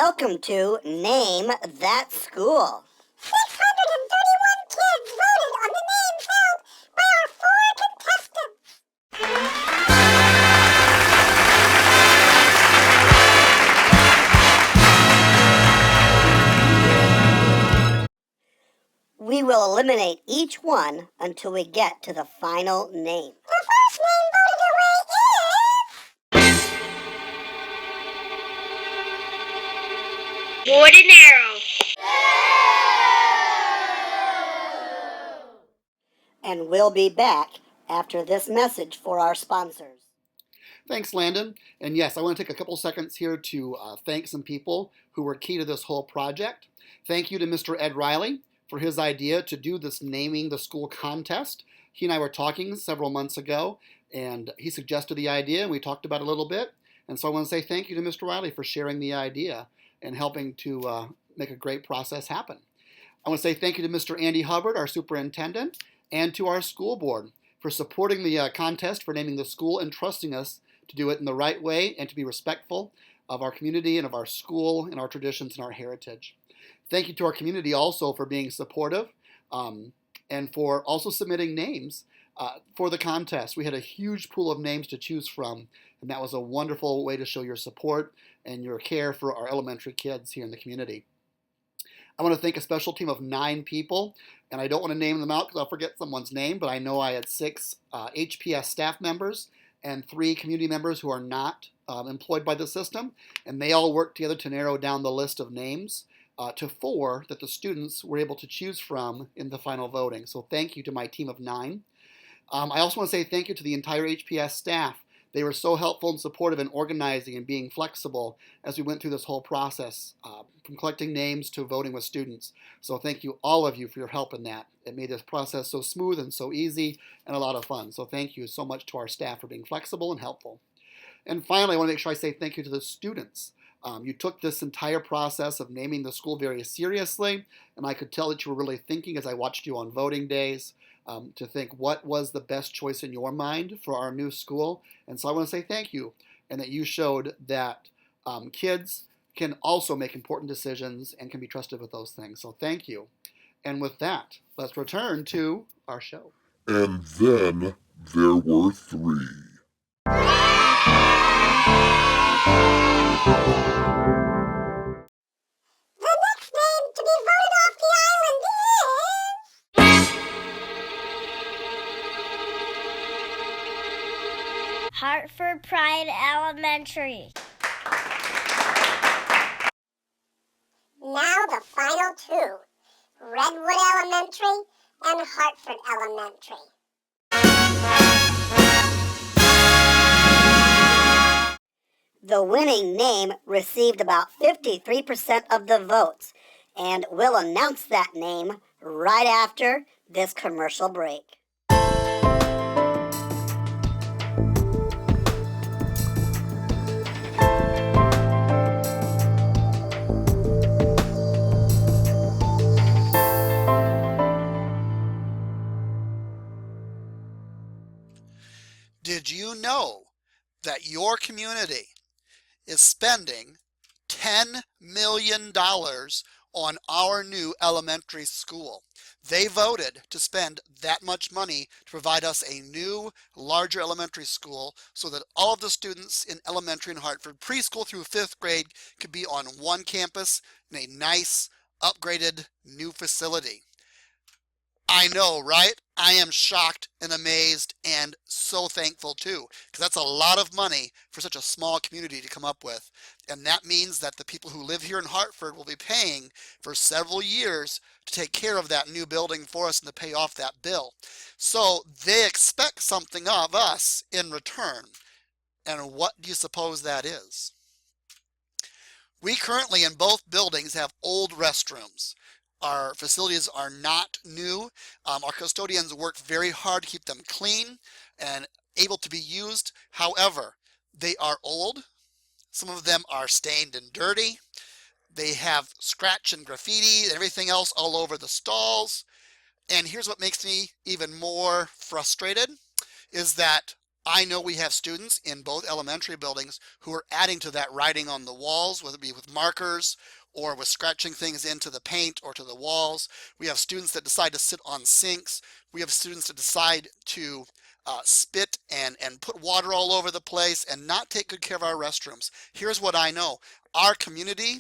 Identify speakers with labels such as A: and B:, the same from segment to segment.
A: Welcome to Name That School.
B: 631 kids voted on the names held by our 4 contestants.
A: We will eliminate each one until we get to the final name.
B: The first name voted away is...
C: Ordinary.
A: And we'll be back after this message for our sponsors.
D: Thanks, Landon. And yes, I want to take a couple seconds here to thank some people who were key to this whole project. Thank you to Mr. Ed Riley for his idea to do this Naming the School contest. He and I were talking several months ago, and he suggested the idea, and we talked about it a little bit. And so I want to say thank you to Mr. Riley for sharing the idea and helping to make a great process happen. I want to say thank you to Mr. Andy Hubbard, our superintendent, and to our school board for supporting the contest for naming the school and trusting us to do it in the right way and to be respectful of our community and of our school and our traditions and our heritage. Thank you to our community also for being supportive and for also submitting names for the contest. We had a huge pool of names to choose from, and that was a wonderful way to show your support and your care for our elementary kids here in the community. I want to thank a special team of 9 people, and I don't want to name them out because I'll forget someone's name, but I know I had 6 HPS staff members and 3 community members who are not employed by the system, and they all worked together to narrow down the list of names to 4 that the students were able to choose from in the final voting. So thank you to my team of 9. I also want to say thank you to the entire HPS staff. They were so helpful and supportive in organizing and being flexible as we went through this whole process, from collecting names to voting with students. So thank you, all of you, for your help in that. It made this process so smooth and so easy and a lot of fun. So thank you so much to our staff for being flexible and helpful. And finally, I want to make sure I say thank you to the students. You took this entire process of naming the school very seriously, and I could tell that you were really thinking as I watched you on voting days. To think what was the best choice in your mind for our new school. And so I want to say thank you, and that you showed that kids can also make important decisions and can be trusted with those things. So thank you. And with that, let's return to our show.
E: And then there were 3.
B: The next name to be voted off the island is...
C: Hartford Pride Elementary.
B: Now the final 2, Redwood Elementary and Hartford Elementary.
A: The winning name received about 53% of the votes, and we'll announce that name right after this commercial break.
F: Did you know that your community is spending $10 million on our new elementary school? They voted to spend that much money to provide us a new, larger elementary school so that all of the students in elementary in Hartford, preschool through 5th grade, could be on one campus in a nice, upgraded, new facility. I know, right? I am shocked and amazed and so thankful too, because that's a lot of money for such a small community to come up with. And that means that the people who live here in Hartford will be paying for several years to take care of that new building for us and to pay off that bill. So they expect something of us in return. And what do you suppose that is? We currently in both buildings have old restrooms. Our facilities are not new. Our custodians work very hard to keep them clean and able to be used. However, they are old. Some of them are stained and dirty. They have scratch and graffiti and everything else all over the stalls. And here's what makes me even more frustrated is that I know we have students in both elementary buildings who are adding to that writing on the walls, whether it be with markers or with scratching things into the paint or to the walls. We have students that decide to sit on sinks. We have students that decide to spit and put water all over the place and not take good care of our restrooms. Here's what I know. Our community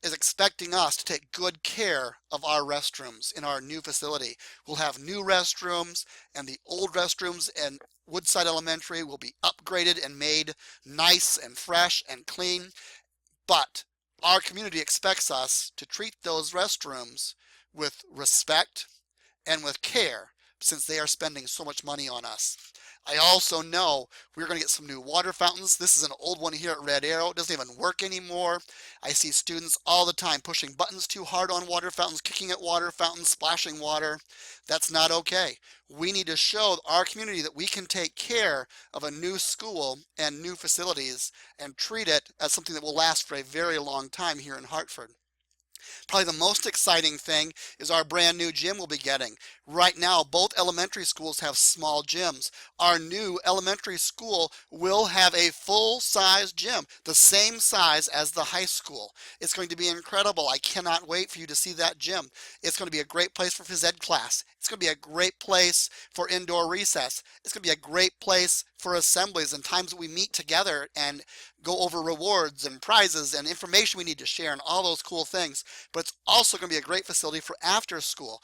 F: is expecting us to take good care of our restrooms in our new facility. We'll have new restrooms, and the old restrooms in Woodside Elementary will be upgraded and made nice and fresh and clean. But our community expects us to treat those restrooms with respect and with care, since they are spending so much money on us. I also know we're going to get some new water fountains. This is an old one here at Red Arrow. It doesn't even work anymore. I see students all the time pushing buttons too hard on water fountains, kicking at water fountains, splashing water. That's not okay. We need to show our community that we can take care of a new school and new facilities and treat it as something that will last for a very long time here in Hartford. Probably the most exciting thing is our brand new gym we'll be getting. Right now, both elementary schools have small gyms. Our new elementary school will have a full-size gym, the same size as the high school. It's going to be incredible. I cannot wait for you to see that gym. It's going to be a great place for phys ed class. It's going to be a great place for indoor recess. It's going to be a great place for assemblies and times that we meet together and go over rewards and prizes and information we need to share and all those cool things. But it's also going to be a great facility for after school.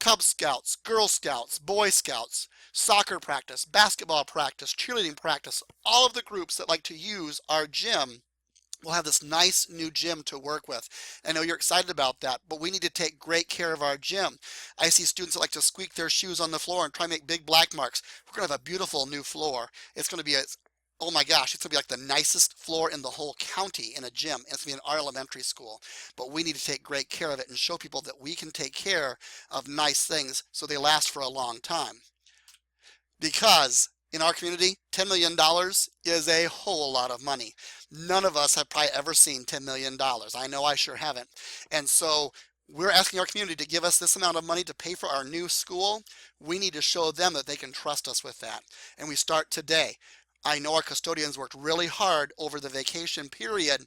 F: Cub Scouts, Girl Scouts, Boy Scouts, soccer practice, basketball practice, cheerleading practice, all of the groups that like to use our gym will have this nice new gym to work with. I know you're excited about that, but we need to take great care of our gym. I see students that like to squeak their shoes on the floor and try to make big black marks. We're going to have a beautiful new floor. It's going to be oh my gosh, it's going to be like the nicest floor in the whole county in a gym. It's going to be in our elementary school. But we need to take great care of it and show people that we can take care of nice things so they last for a long time. Because in our community, $10 million is a whole lot of money. None of us have probably ever seen $10 million. I know I sure haven't. And so we're asking our community to give us this amount of money to pay for our new school. We need to show them that they can trust us with that. And we start today. I know our custodians worked really hard over the vacation period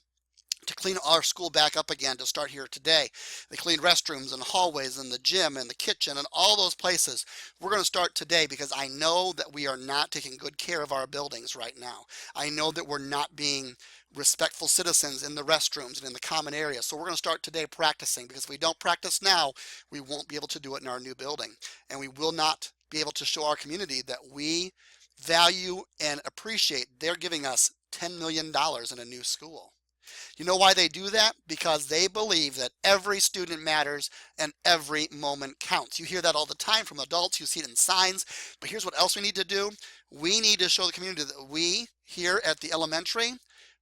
F: to clean our school back up again to start here today. They cleaned restrooms and hallways and the gym and the kitchen and all those places. We're going to start today because I know that we are not taking good care of our buildings right now. I know that we're not being respectful citizens in the restrooms and in the common areas. So we're going to start today practicing, because if we don't practice now, we won't be able to do it in our new building. And we will not be able to show our community that we value and appreciate they're giving us $10 million in a new school. You know why they do that? Because they believe that every student matters and every moment counts. You hear that all the time from adults. You see it in signs. But here's what else we need to do. We need to show the community that we here at the elementary,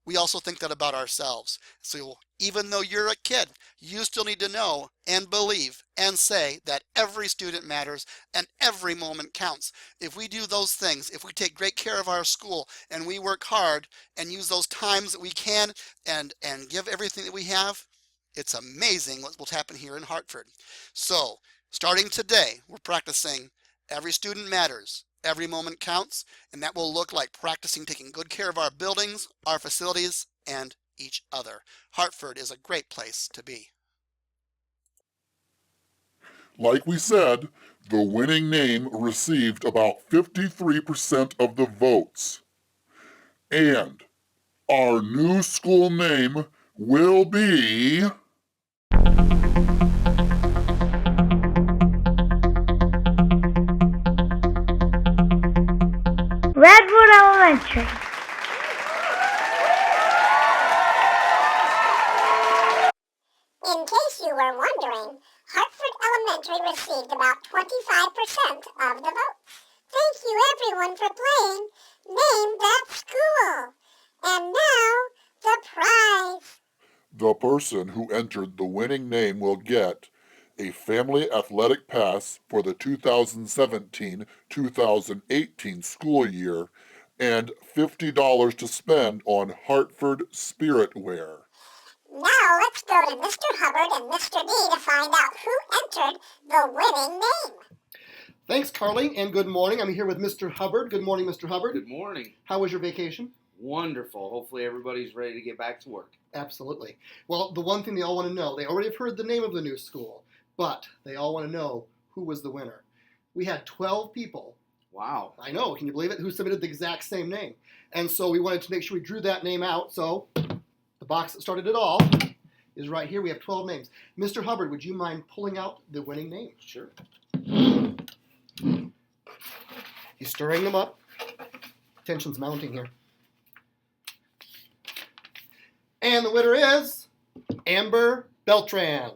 F: we also think that about ourselves. So even though you're a kid, you still need to know and believe and say that every student matters and every moment counts. If we do those things, if we take great care of our school and we work hard and use those times that we can and give everything that we have, it's amazing what will happen here in Hartford. So starting today, we're practicing every student matters. Every moment counts, and that will look like practicing taking good care of our buildings, our facilities, and each other. Hartford is a great place to be.
E: Like we said, the winning name received about 53% of the votes. And our new school name will be...
C: Redwood Elementary.
B: In case you were wondering, Hartford Elementary received about 25% of the vote. Thank you everyone for playing Name That School. And now, the prize.
E: The person who entered the winning name will get a family athletic pass for the 2017-2018 school year and $50 to spend on Hartford Spirit Wear.
B: Now let's go to Mr. Hubbard and Mr. D to find out who entered the winning name.
D: Thanks, Carly, and good morning. I'm here with Mr. Hubbard. Good morning, Mr. Hubbard.
G: Good morning.
D: How was your vacation?
G: Wonderful. Hopefully everybody's ready to get back to work.
D: Absolutely. Well, the one thing they all want to know, they already have heard the name of the new school, but they all want to know who was the winner. We had 12 people.
G: Wow.
D: I know, can you believe it? Who submitted the exact same name. And so we wanted to make sure we drew that name out. So the box that started it all is right here. We have 12 names. Mr. Hubbard, would you mind pulling out the winning name?
G: Sure.
D: He's stirring them up. Tension's mounting here. And the winner is Amber Beltran.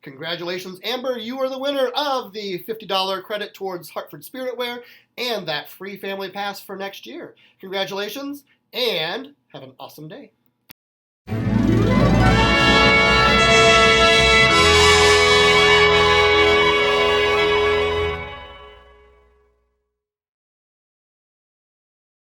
D: Congratulations, Amber. You are the winner of the $50 credit towards Hartford Spirit Wear and that free family pass for next year. Congratulations, and have an awesome day.